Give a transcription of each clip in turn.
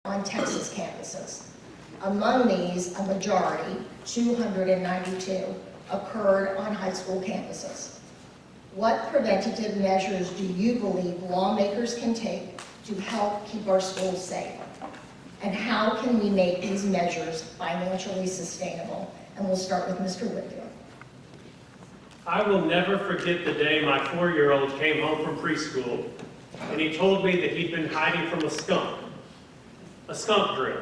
on Texas campuses. Among these, a majority, 292, occurred on high school campuses. What preventative measures do you believe lawmakers can take to help keep our schools safe? And how can we make these measures financially sustainable? And we'll start with Mr. Whitfield. I will never forget the day my 4-year-old came home from preschool and he told me that he'd been hiding from a skunk drill.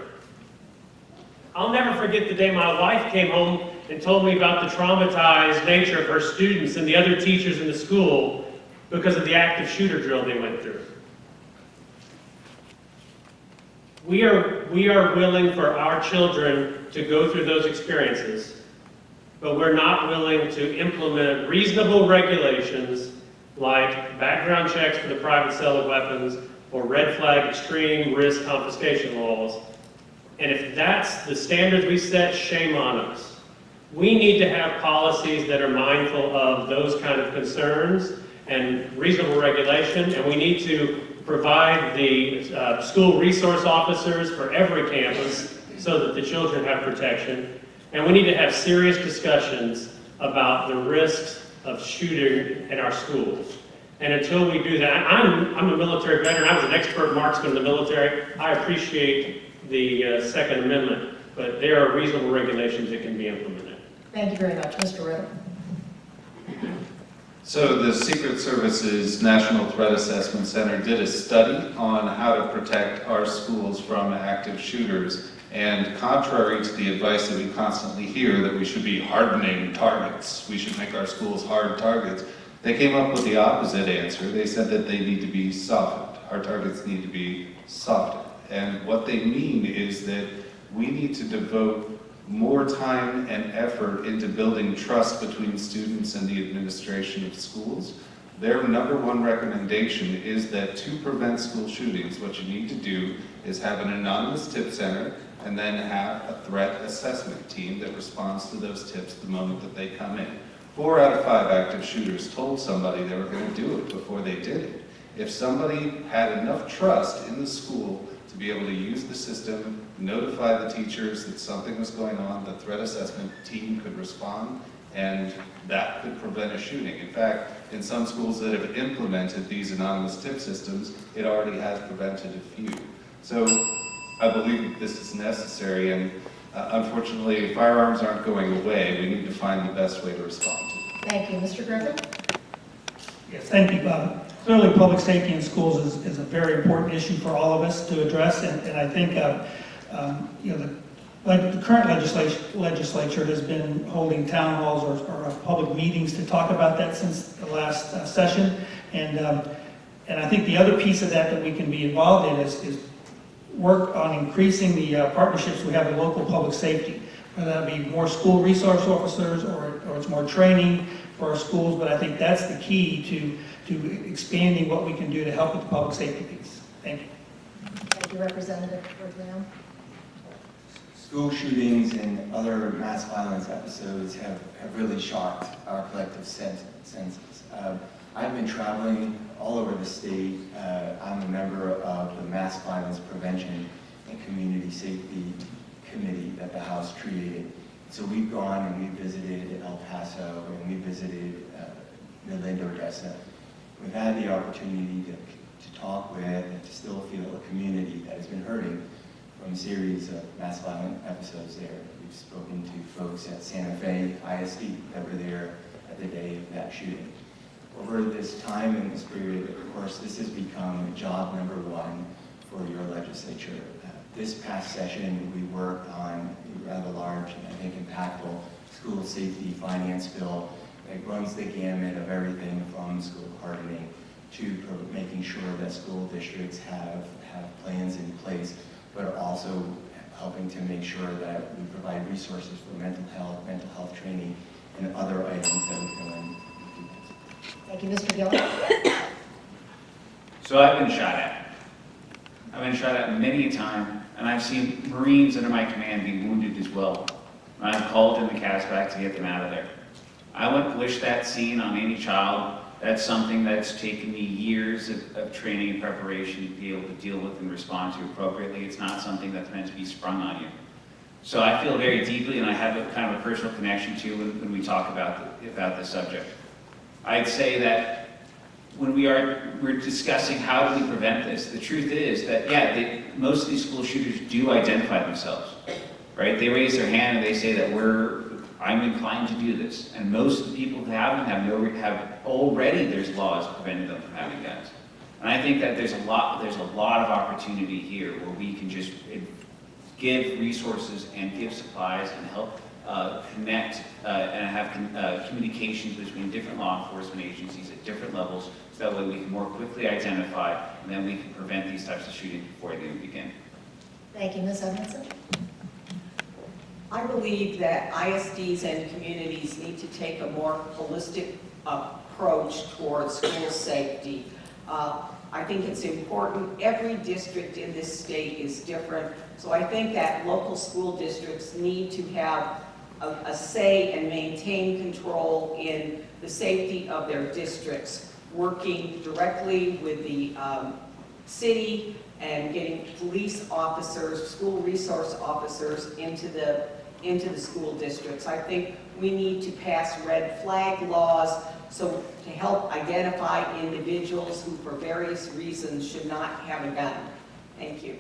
I'll never forget the day my wife came home and told me about the traumatized nature of her students and the other teachers in the school because of the active shooter drill they went through. We are willing for our children to go through those experiences, but we're not willing to implement reasonable regulations like background checks for the private sale of weapons or red flag extreme risk confiscation laws. And if that's the standards we set, shame on us. We need to have policies that are mindful of those kind of concerns and reasonable regulation, and we need to provide the school resource officers for every campus so that the children have protection. And we need to have serious discussions about the risks of shooting in our schools. And until we do that, I'm a military veteran. I was an expert marksman in the military. I appreciate the Second Amendment, but there are reasonable regulations that can be implemented. Thank you very much. Mr. Riddle. So the Secret Service's National Threat Assessment Center did a study on how to protect our schools from active shooters. And contrary to the advice that we constantly hear that we should be hardening targets, we should make our schools hard targets, they came up with the opposite answer. They said that they need to be softened. Our targets need to be softened. And what they mean is that we need to devote more time and effort into building trust between students and the administration of schools. Their number one recommendation is that to prevent school shootings, what you need to do is have an anonymous tip center and then have a threat assessment team that responds to those tips the moment that they come in. 4 out of 5 active shooters told somebody they were going to do it before they did it. If somebody had enough trust in the school to be able to use the system, notify the teachers that something was going on, the threat assessment team could respond, and that could prevent a shooting. In fact, in some schools that have implemented these anonymous tip systems, it already has prevented a few. So I believe this is necessary, and unfortunately, firearms aren't going away. We need to find the best way to respond to them. Thank you. Mr. Griffin? Yes, thank you, Bob. Clearly, public safety in schools is a very important issue for all of us to address, and I think the current legislature has been holding town halls or public meetings to talk about that since the last session, and I think the other piece of that we can be involved in is work on increasing the partnerships we have with local public safety, whether that be more school resource officers or it's more training for our schools, but I think that's the key to expanding what we can do to help with the public safety piece. Thank you. Thank you, Representative Berthiaume. School shootings and other mass violence episodes have really shocked our collective senses. I've been traveling all over the state. I'm a member of the Mass Violence Prevention and Community Safety Committee that the House created. So we've gone and we visited El Paso and we visited Midland, Odessa. We've had the opportunity to talk with and to still feel a community that has been hurting from a series of mass violent episodes there. We've spoken to folks at Santa Fe ISD that were there at the day of that shooting. Over this time in this period, of course, this has become job number one for your legislature. This past session, we worked on a rather large and I think impactful school safety finance bill that runs the gamut of everything from school hardening to making sure that school districts have plans in place, but also helping to make sure that we provide resources for mental health training, and other items that we can learn. Thank you, Mr. Gillen. So I've been shot at. I've been shot at many a time, and I've seen Marines under my command be wounded as well. And I've called in the CASVAC to get them out of there. I wouldn't wish that scene on any child That's something that's taken me years of training and preparation to be able to deal with and respond to appropriately. It's not something that's meant to be sprung on you. So I feel very deeply, and I have a kind of a personal connection to when we talk about the subject. I'd say that when we're discussing how do we prevent this, the truth is that, yeah, most of these school shooters do identify themselves, right? They raise their hand and they say that I'm inclined to do this. And most of the people who have them have already, there's laws preventing them from having guns. And I think that there's a lot of opportunity here where we can just give resources and give supplies and help connect and have communications between different law enforcement agencies at different levels, so that way we can more quickly identify and then we can prevent these types of shootings before they even begin. Thank you, Ms. Edmondson. I believe that ISDs and communities need to take a more holistic approach towards school safety. I think it's important. Every district in this state is different, so I think that local school districts need to have a say and maintain control in the safety of their districts, working directly with the city and getting police officers, school resource officers into the school districts. I think we need to pass red flag laws so to help identify individuals who for various reasons should not have a gun. Thank you.